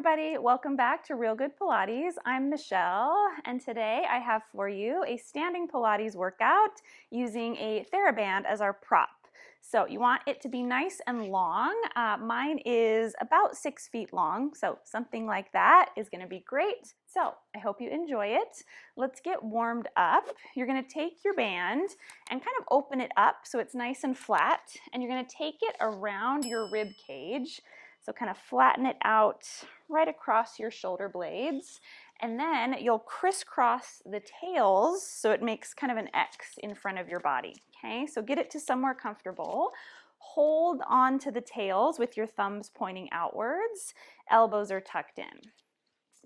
everybody, welcome back to Real Good Pilates. I'm Michelle, and today I have for you a standing Pilates workout using a Theraband as our prop. So you want it to be nice and long. Mine is about 6 feet long, so something like that is going to be great. So I hope you enjoy it. Let's get warmed up. You're going to take your band and kind of open it up so it's nice and flat, and you're going to take it around your rib cage. So kind of flatten it out right across your shoulder blades, and then you'll crisscross the tails so it makes kind of an X in front of your body. Okay, so get it to somewhere comfortable. Hold on to the tails with your thumbs pointing outwards. Elbows are tucked in.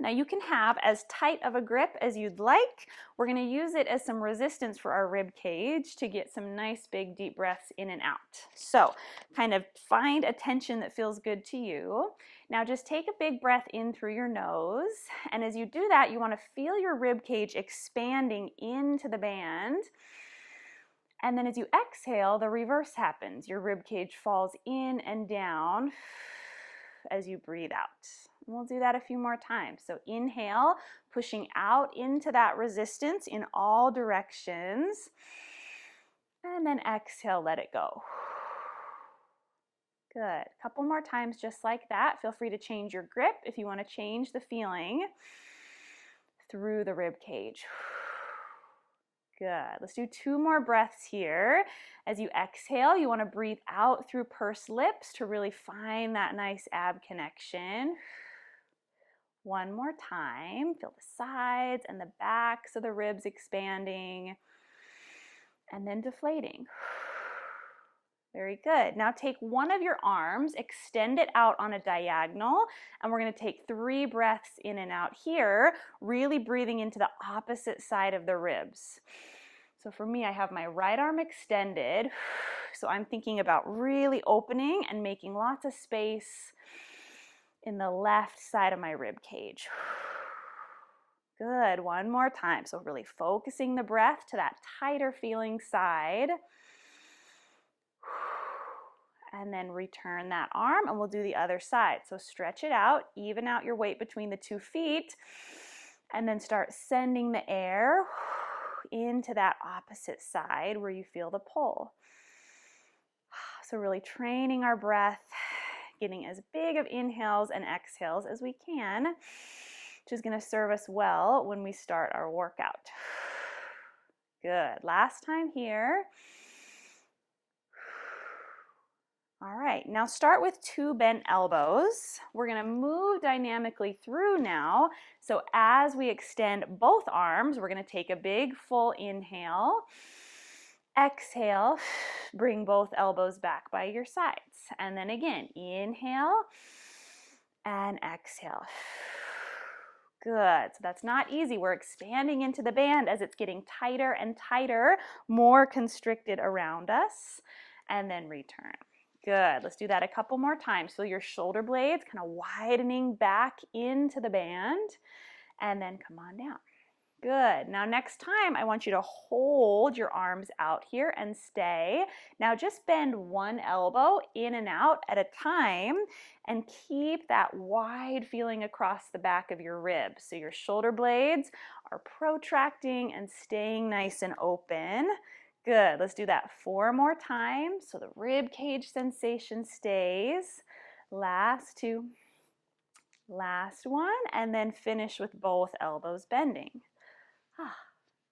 Now you can have as tight of a grip as you'd like. We're going to use it as some resistance for our rib cage to get some nice big deep breaths in and out. So kind of find a tension that feels good to you. Now just take a big breath in through your nose, and as you do that you want to feel your rib cage expanding into the band. And then as you exhale, the reverse happens. Your rib cage falls in and down as you breathe out. We'll do that a few more times. So inhale, pushing out into that resistance in all directions. And then exhale, let it go. Good. A couple more times just like that. Feel free to change your grip if you want to change the feeling through the rib cage. Good. Let's do 2 more breaths here. As you exhale, you want to breathe out through pursed lips to really find that nice ab connection. One more time. Feel the sides and the backs of the ribs expanding and then deflating. Very good. Now take one of your arms, extend it out on a diagonal, and we're going to take 3 breaths in and out here, really breathing into the opposite side of the ribs. So for me, I have my right arm extended, so I'm thinking about really opening and making lots of space in the left side of my rib cage. Good. One more time. So really focusing the breath to that tighter feeling side. And then return that arm, and we'll do the other side. So stretch it out, even out your weight between the 2 feet, and then start sending the air into that opposite side where you feel the pull. So really training our breath, getting as big of inhales and exhales as we can, which is going to serve us well when we start our workout. Good. Last time here. All right, now start with 2 bent elbows. We're going to move dynamically through now. So as we extend both arms, we're going to take a big full inhale. Exhale, bring both elbows back by your sides. And then again, inhale and exhale. Good. So that's not easy. We're expanding into the band as it's getting tighter and tighter, more constricted around us. And then return. Good. Let's do that a couple more times. Feel your shoulder blades kind of widening back into the band, and then come on down. Good. Now next time I want you to hold your arms out here and stay. Now just bend one elbow in and out at a time and keep that wide feeling across the back of your ribs. So your shoulder blades are protracting and staying nice and open. Good. Let's do that 4 more times so the rib cage sensation stays. Last 2. Last one, and then finish with both elbows bending.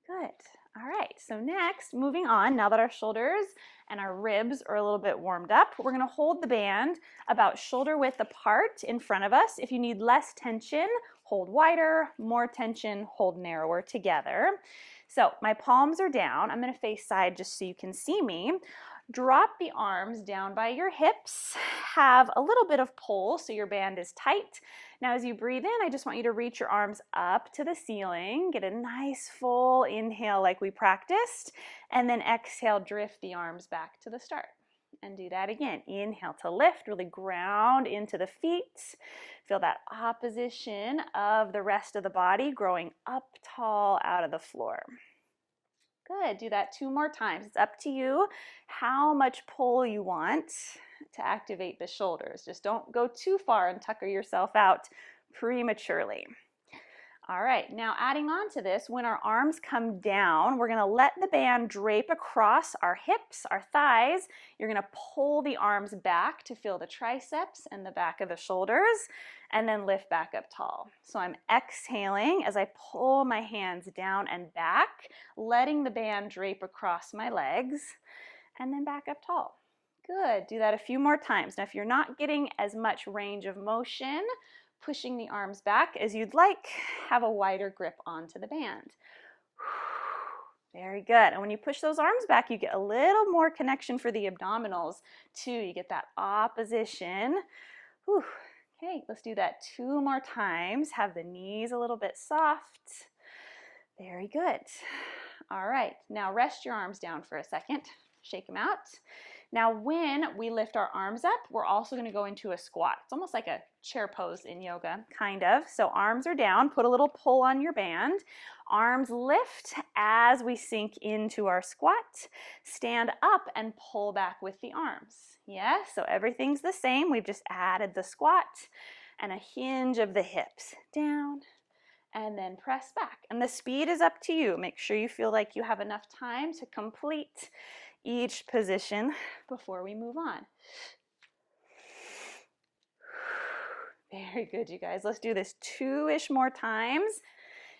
Good. All right, so next, moving on, now that our shoulders and our ribs are a little bit warmed up, we're going to hold the band about shoulder width apart in front of us. If you need less tension, hold wider, more tension, hold narrower together. So my palms are down. I'm going to face side just so you can see me. Drop the arms down by your hips. Have a little bit of pull so your band is tight. Now as you breathe in, I just want you to reach your arms up to the ceiling. Get a nice full inhale like we practiced. And then exhale, drift the arms back to the start. And do that again. Inhale to lift, really ground into the feet. Feel that opposition of the rest of the body growing up tall out of the floor. Good. Do that 2 more times. It's up to you how much pull you want to activate the shoulders. Just don't go too far and tucker yourself out prematurely. All right, now adding on to this, when our arms come down, we're gonna let the band drape across our hips, our thighs. You're gonna pull the arms back to feel the triceps and the back of the shoulders, and then lift back up tall. So I'm exhaling as I pull my hands down and back, letting the band drape across my legs, and then back up tall. Good, do that a few more times. Now if you're not getting as much range of motion, pushing the arms back as you'd like, have a wider grip onto the band. Very good. And when you push those arms back, you get a little more connection for the abdominals too. You get that opposition. Whew. Okay, let's do that 2 more times. Have the knees a little bit soft. Very good. All right, now rest your arms down for a second. Shake them out. Now when we lift our arms up, we're also going to go into a squat. It's almost like a chair pose in yoga, kind of. So arms are down, put a little pull on your band. Arms lift as we sink into our squat. Stand up and pull back with the arms. Yes, so everything's the same. We've just added the squat and a hinge of the hips. Down and then press back. And the speed is up to you. Make sure you feel like you have enough time to complete each position before we move on. Very good, you guys. Let's do this 2-ish more times.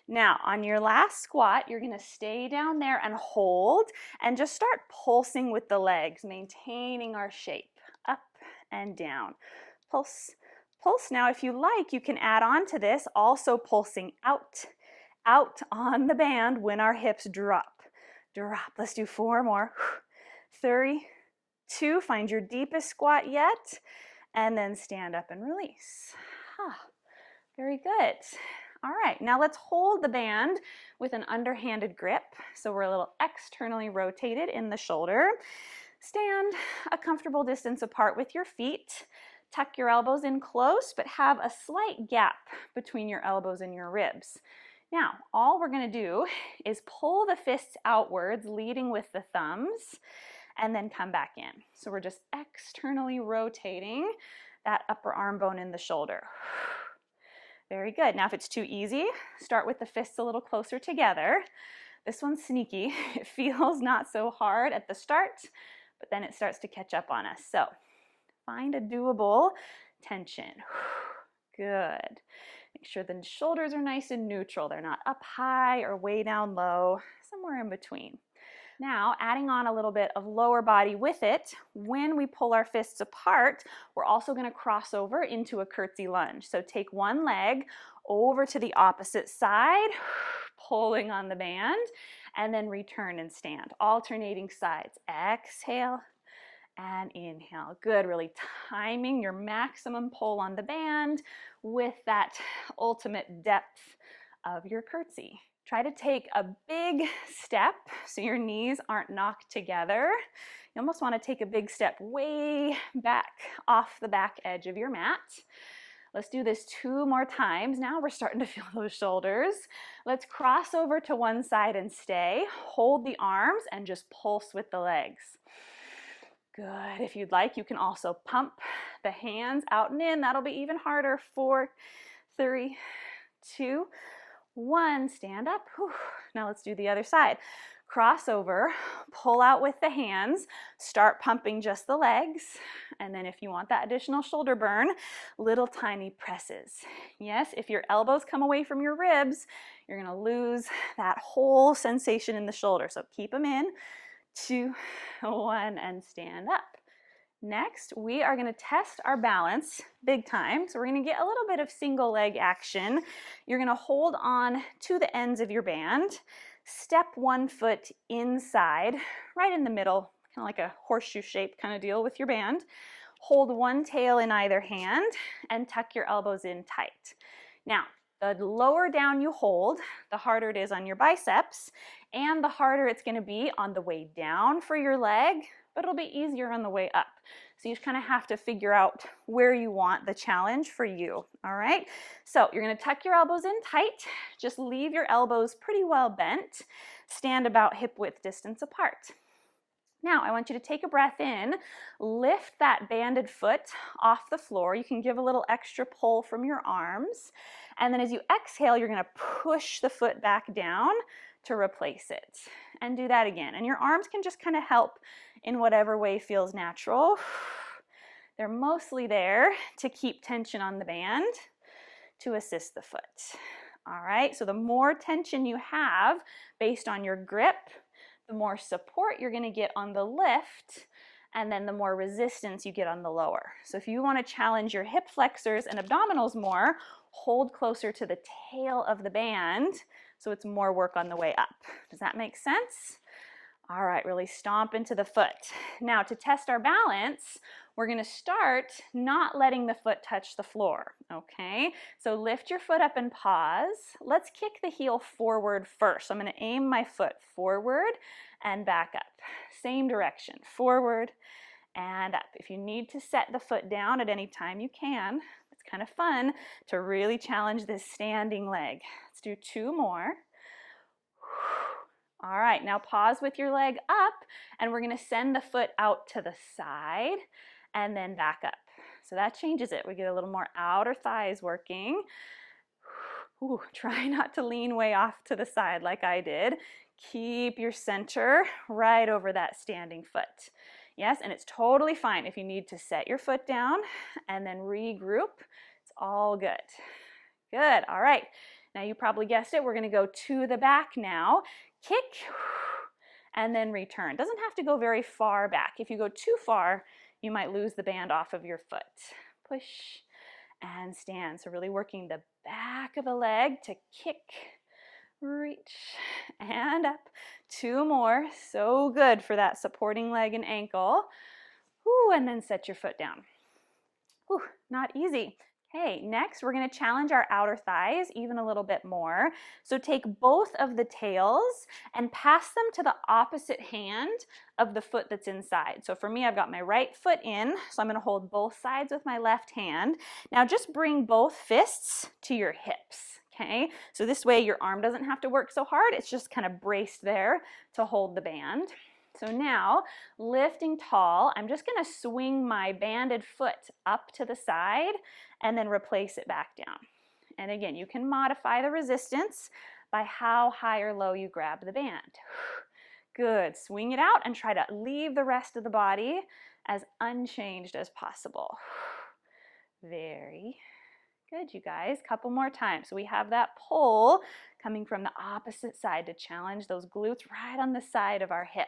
Now, on your last squat, you're going to stay down there and hold and just start pulsing with the legs, maintaining our shape. Up and down. Pulse, pulse. Now, if you like, you can add on to this, also pulsing out, out on the band when our hips drop. Drop. Let's do 4 more. 3, 2, find your deepest squat yet, and then stand up and release. Very good. All right, now let's hold the band with an underhanded grip. So we're a little externally rotated in the shoulder. Stand a comfortable distance apart with your feet. Tuck your elbows in close, but have a slight gap between your elbows and your ribs. Now, all we're going to do is pull the fists outwards, leading with the thumbs, and then come back in. So we're just externally rotating that upper arm bone in the shoulder. Very good. Now if it's too easy, start with the fists a little closer together. This one's sneaky. It feels not so hard at the start, but then it starts to catch up on us. So find a doable tension. Good. Make sure the shoulders are nice and neutral. They're not up high or way down low, somewhere in between. Now, adding on a little bit of lower body with it, when we pull our fists apart, we're also going to cross over into a curtsy lunge. So take one leg over to the opposite side, pulling on the band, and then return and stand, alternating sides. Exhale and inhale. Good, really timing your maximum pull on the band with that ultimate depth of your curtsy. Try to take a big step so your knees aren't knocked together. You almost want to take a big step way back off the back edge of your mat. Let's do this 2 more times. Now we're starting to feel those shoulders. Let's cross over to one side and stay. Hold the arms and just pulse with the legs. Good. If you'd like, you can also pump the hands out and in. That'll be even harder. 4, 3, 2, 1. Stand up. Whew. Now let's do the other side. Cross over, pull out with the hands, start pumping just the legs, and then if you want that additional shoulder burn, little tiny presses. Yes, if your elbows come away from your ribs, you're going to lose that whole sensation in the shoulder. So keep them in. 2, 1, and stand up. Next, we are going to test our balance big time. So we're going to get a little bit of single leg action. You're going to hold on to the ends of your band, step one foot inside, right in the middle, kind of like a horseshoe shape kind of deal with your band. Hold one tail in either hand and tuck your elbows in tight. Now, the lower down you hold, the harder it is on your biceps, and the harder it's going to be on the way down for your leg, but it'll be easier on the way up. So you just kind of have to figure out where you want the challenge for you, all right? So you're going to tuck your elbows in tight, just leave your elbows pretty well bent, stand about hip width distance apart. Now, I want you to take a breath in, lift that banded foot off the floor. You can give a little extra pull from your arms. And then as you exhale, you're going to push the foot back down to replace it. And do that again. And your arms can just kind of help in whatever way feels natural. They're mostly there to keep tension on the band to assist the foot. All right, so the more tension you have based on your grip, the more support you're going to get on the lift, and then the more resistance you get on the lower. So if you want to challenge your hip flexors and abdominals more, hold closer to the tail of the band so it's more work on the way up. Does that make sense? All right, really stomp into the foot. Now to test our balance, we're going to start not letting the foot touch the floor, okay? So lift your foot up and pause. Let's kick the heel forward first. So I'm going to aim my foot forward and back up. Same direction, forward and up. If you need to set the foot down at any time, you can. It's kind of fun to really challenge this standing leg. Let's do 2 more. All right, now pause with your leg up, and we're going to send the foot out to the side and then back up. So that changes it. We get a little more outer thighs working. Ooh, try not to lean way off to the side like I did. Keep your center right over that standing foot. Yes, and it's totally fine if you need to set your foot down and then regroup. It's all good. Good, all right. Now you probably guessed it, we're going to go to the back now. Kick and then return. Doesn't have to go very far back. If you go too far, you might lose the band off of your foot. Push and stand. So really working the back of the leg to kick, reach, and up. 2 more. So good for that supporting leg and ankle. Ooh, and then set your foot down. Ooh, not easy. Okay, next we're going to challenge our outer thighs even a little bit more. So take both of the tails and pass them to the opposite hand of the foot that's inside. So for me, I've got my right foot in, so I'm going to hold both sides with my left hand. Now just bring both fists to your hips. Okay, so this way your arm doesn't have to work so hard. It's just kind of braced there to hold the band. So now, lifting tall, I'm just going to swing my banded foot up to the side and then replace it back down. And again, you can modify the resistance by how high or low you grab the band. Good. Swing it out and try to leave the rest of the body as unchanged as possible. Very good, you guys. Couple more times. So we have that pull coming from the opposite side to challenge those glutes right on the side of our hip.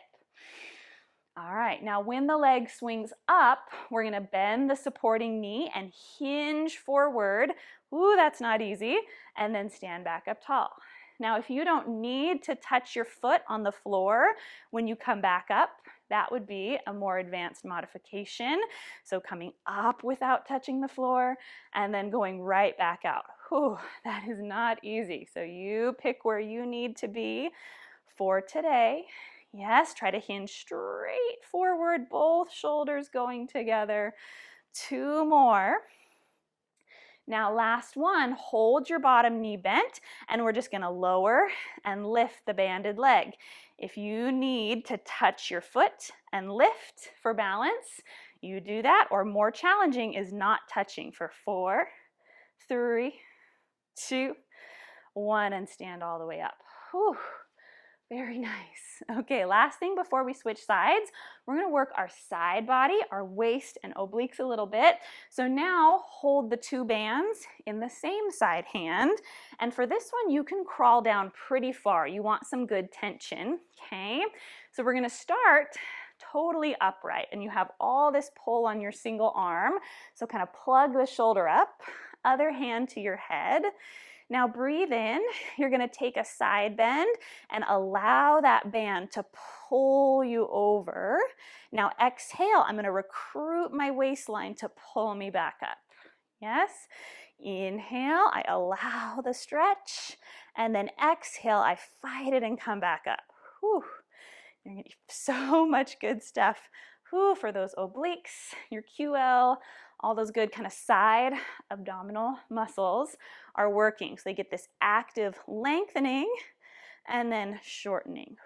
All right, now when the leg swings up, we're going to bend the supporting knee and hinge forward. Ooh, that's not easy. And then stand back up tall. Now, if you don't need to touch your foot on the floor when you come back up, that would be a more advanced modification. So coming up without touching the floor and then going right back out. Ooh, that is not easy. So you pick where you need to be for today. Yes, try to hinge straight forward, both shoulders going together. 2 more. Now last one, hold your bottom knee bent, and we're just going to lower and lift the banded leg. If you need to touch your foot and lift for balance, you do that, or more challenging is not touching for 4, 3, 2, 1, and stand all the way up. Whew. Very nice. Okay, last thing before we switch sides, we're going to work our side body, our waist and obliques a little bit. So now hold the 2 bands in the same side hand. And for this one, you can crawl down pretty far. You want some good tension, okay? So we're going to start totally upright, and you have all this pull on your single arm. So kind of plug the shoulder up, other hand to your head. Now breathe in, you're going to take a side bend and allow that band to pull you over. Now exhale, I'm going to recruit my waistline to pull me back up. Yes? Inhale, I allow the stretch, and then exhale, I fight it and come back up. Whew. You're going to get so much good stuff. Whew, for those obliques, your QL, all those good kind of side abdominal muscles are working. So they get this active lengthening and then shortening.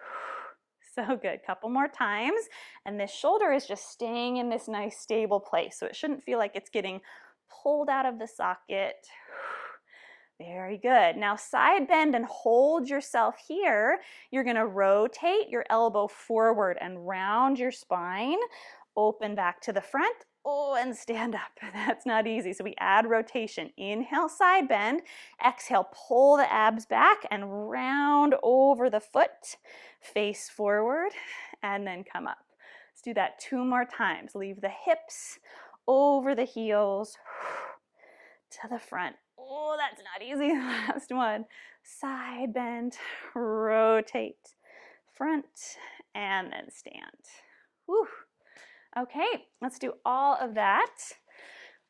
So good. Couple more times. And this shoulder is just staying in this nice stable place. So it shouldn't feel like it's getting pulled out of the socket. Very good. Now side bend and hold yourself here. You're going to rotate your elbow forward and round your spine. Open back to the front. Oh, and stand up. That's not easy. So we add rotation. Inhale, side bend. Exhale, pull the abs back and round over the foot. Face forward and then come up. Let's do that 2 more times. Leave the hips over the heels to the front. Oh, that's not easy. Last one. Side bend, rotate, front, and then stand. Whew. Okay, let's do all of that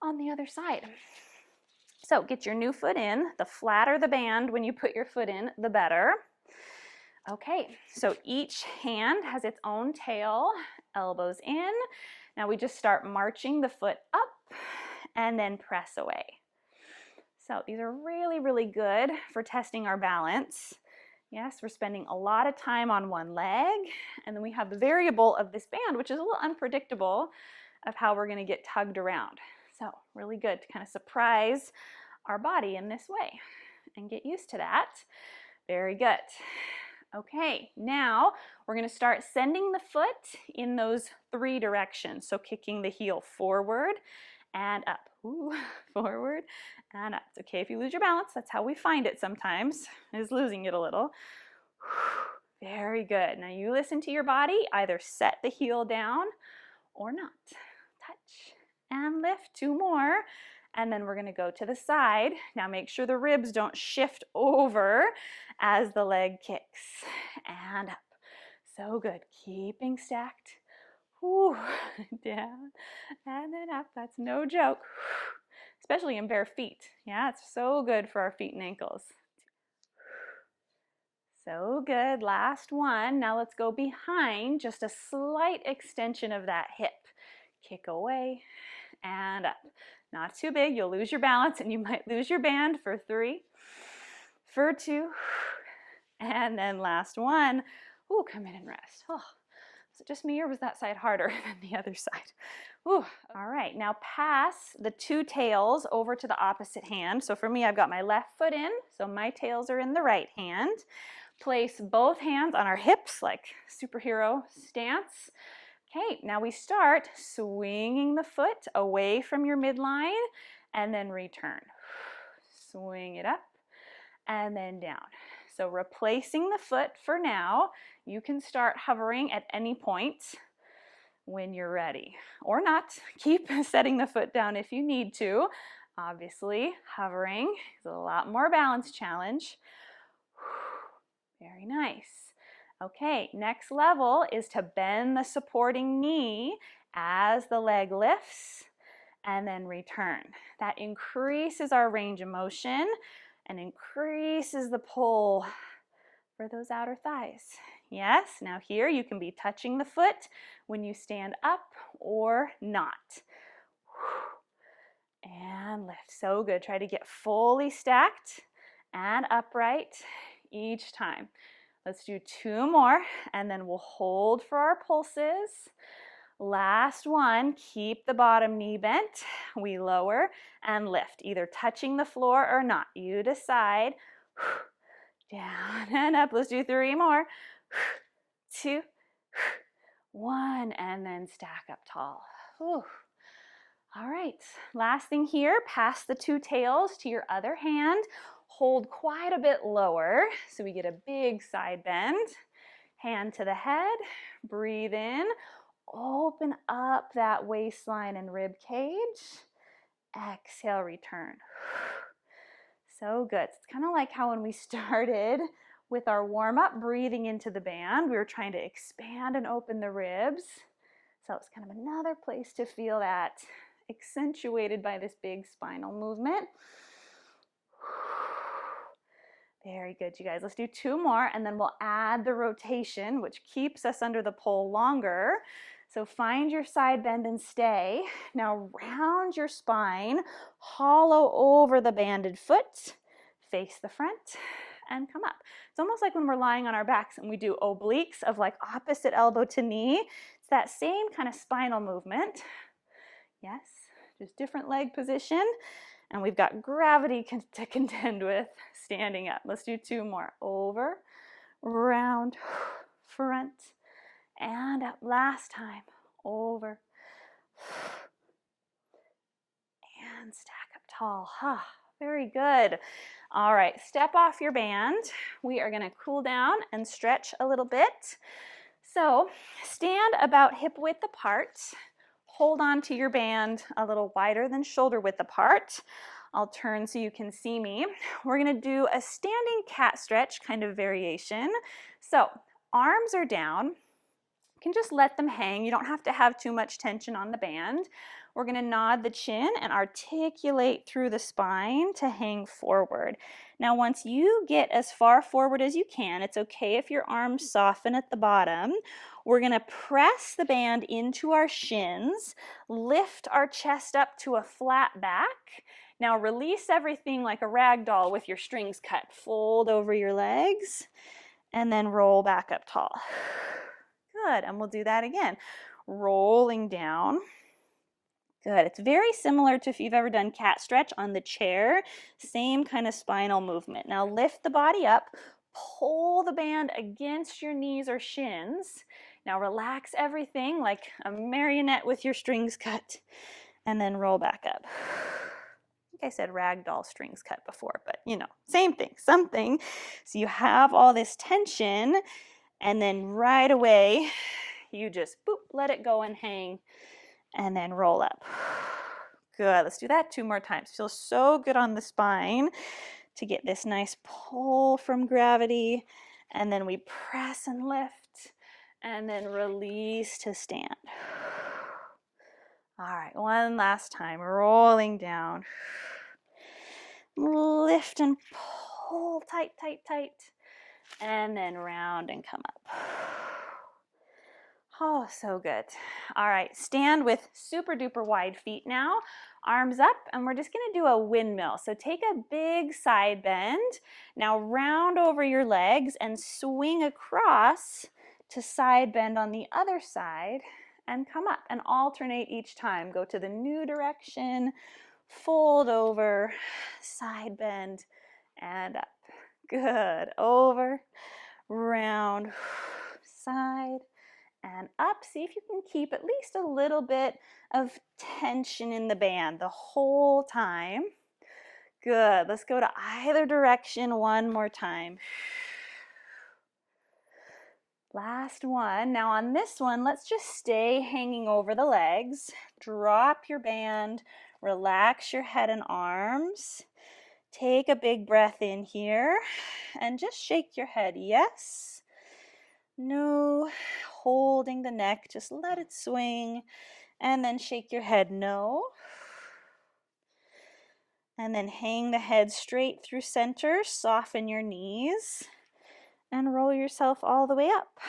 on the other side. So get your new foot in. The flatter the band when you put your foot in, the better. Okay, so each hand has its own tail, elbows in. Now we just start marching the foot up and then press away. So these are really, really good for testing our balance. Yes, we're spending a lot of time on one leg, and then we have the variable of this band, which is a little unpredictable of how we're going to get tugged around. So really good to kind of surprise our body in this way and get used to that. Very good. Okay, now we're going to start sending the foot in those 3 directions. So kicking the heel forward and up. Ooh, forward and up. It's okay if you lose your balance. That's how we find it sometimes, is losing it a little. Very good. Now you listen to your body. Either set the heel down or not. Touch and lift. 2 more. And then we're going to go to the side. Now make sure the ribs don't shift over as the leg kicks. And up. So good. Keeping stacked. Whew. Down and then up. That's no joke. Especially in bare feet. Yeah, it's so good for our feet and ankles. So good. Last one. Now let's go behind. Just a slight extension of that hip. Kick away and up. Not too big. You'll lose your balance and you might lose your band for 3, for 2, and then last one. Ooh, come in and rest. Oh. Was it just me or was that side harder than the other side? Ooh. All right, now pass the 2 tails over to the opposite hand. So for me, I've got my left foot in, so my tails are in the right hand. Place both hands on our hips like superhero stance. Okay, now we start swinging the foot away from your midline and then return. Swing it up and then down. So replacing the foot for now. You can start hovering at any point when you're ready, or not. Keep setting the foot down if you need to. Obviously, hovering is a lot more balance challenge. Very nice. Okay, next level is to bend the supporting knee as the leg lifts and then return. That increases our range of motion and increases the pull for those outer thighs. Yes, now here you can be touching the foot when you stand up or not. And lift. So good. Try to get fully stacked and upright each time. Let's do 2 more and then we'll hold for our pulses. Last one, keep the bottom knee bent. We lower and lift, either touching the floor or not. You decide. Down and up. Let's do 3 more. 2, 1, and then stack up tall. Whew. All right, last thing here, pass the 2 tails to your other hand. Hold quite a bit lower so we get a big side bend. Hand to the head, breathe in, open up that waistline and rib cage. Exhale, return. So good. It's kind of like how when we started with our warm-up, breathing into the band, we were trying to expand and open the ribs. So it's kind of another place to feel that accentuated by this big spinal movement. Very good, you guys. Let's do 2 more and then we'll add the rotation, which keeps us under the pole longer. So find your side bend and stay. Now round your spine, hollow over the banded foot, face the front, and come up. It's almost like when we're lying on our backs and we do obliques of like opposite elbow to knee. It's that same kind of spinal movement. Yes, just different leg position. And we've got gravity to contend with standing up. Let's do 2 more. Over, round, front, and up. Last time. Over, and stack up tall. Very good. All right, step off your band. We are going to cool down and stretch a little bit. So stand about hip width apart. Hold on to your band a little wider than shoulder width apart. I'll turn so you can see me. We're going to do a standing cat stretch kind of variation. So arms are down. You can just let them hang. You don't have to have too much tension on the band. We're going to nod the chin and articulate through the spine to hang forward. Now, once you get as far forward as you can, it's okay if your arms soften at the bottom. We're going to press the band into our shins, lift our chest up to a flat back. Now, release everything like a rag doll with your strings cut. Fold over your legs and then roll back up tall. Good, and we'll do that again. Rolling down. Good. It's very similar to if you've ever done cat stretch on the chair. Same kind of spinal movement. Now lift the body up, pull the band against your knees or shins. Now relax everything like a marionette with your strings cut, and then roll back up. I think I said ragdoll strings cut before, but you know, same thing, something. So you have all this tension, and then right away, you just boop, let it go and hang. And then roll up. Good. Let's do that 2 more times. Feels so good on the spine to get this nice pull from gravity. And then we press and lift and then release to stand. All right, one last time. Rolling down. Lift and pull tight, tight, tight. And then round and come up. Oh, so good. All right, stand with super duper wide feet now, arms up, and we're just gonna do a windmill. So take a big side bend. Now round over your legs and swing across to side bend on the other side and come up and alternate each time. Go to the new direction, fold over, side bend, and up. Good. Over, round, side, and up. See if you can keep at least a little bit of tension in the band the whole time. Good. Let's go to either direction 1 more time. Last one. Now on this one, let's just stay hanging over the legs. Drop your band, relax your head and arms. Take a big breath in here and just shake your head. Yes. No. Holding the neck, just let it swing, and then shake your head no. And then hang the head straight through center, soften your knees, and roll yourself all the way up.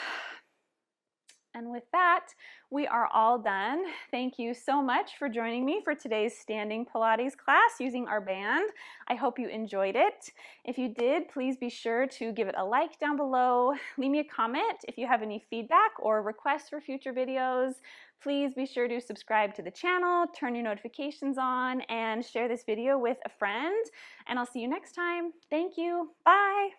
And with that, we are all done. Thank you so much for joining me for today's standing Pilates class using our band. I hope you enjoyed it. If you did, please be sure to give it a like down below. Leave me a comment if you have any feedback or requests for future videos. Please be sure to subscribe to the channel, turn your notifications on, and share this video with a friend. And I'll see you next time. Thank you. Bye.